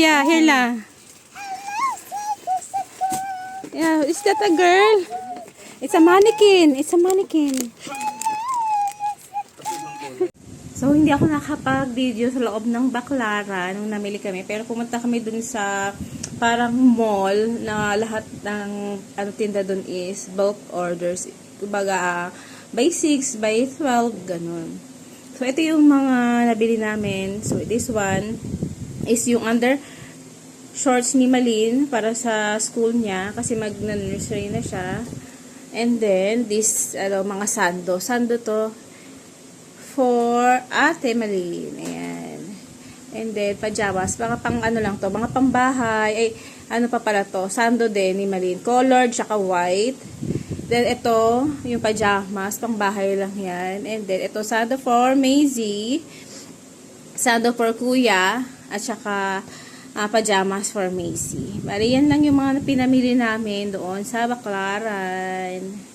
kuya. Here la. Yeah, is that a girl? It's a mannequin. It's a mannequin. So, hindi ako nakapag-video sa loob ng Baclaran nung namili kami. Pero pumunta kami dun sa parang mall na lahat ng tinda dun is bulk orders. Kumbaga, by 6, by 12, ganun. So, ito yung mga nabili namin. So, this one is yung under shorts ni Malin para sa school niya kasi mag-nursery na siya. And then, this, mga sando. Sando to for Ate Malin. Ayan. And then, pajamas. Mga pang lang to. Mga pambahay. Ay, pa pala to. Sando din ni Malin. Colored, tsaka white. Then, ito, yung pajamas. Pangbahay lang yan. And then, ito, sando for Maisie. Sando for Kuya. At tsaka, pajamas for Maisie. Bali, yan lang yung mga pinamili namin doon sa Baclaran.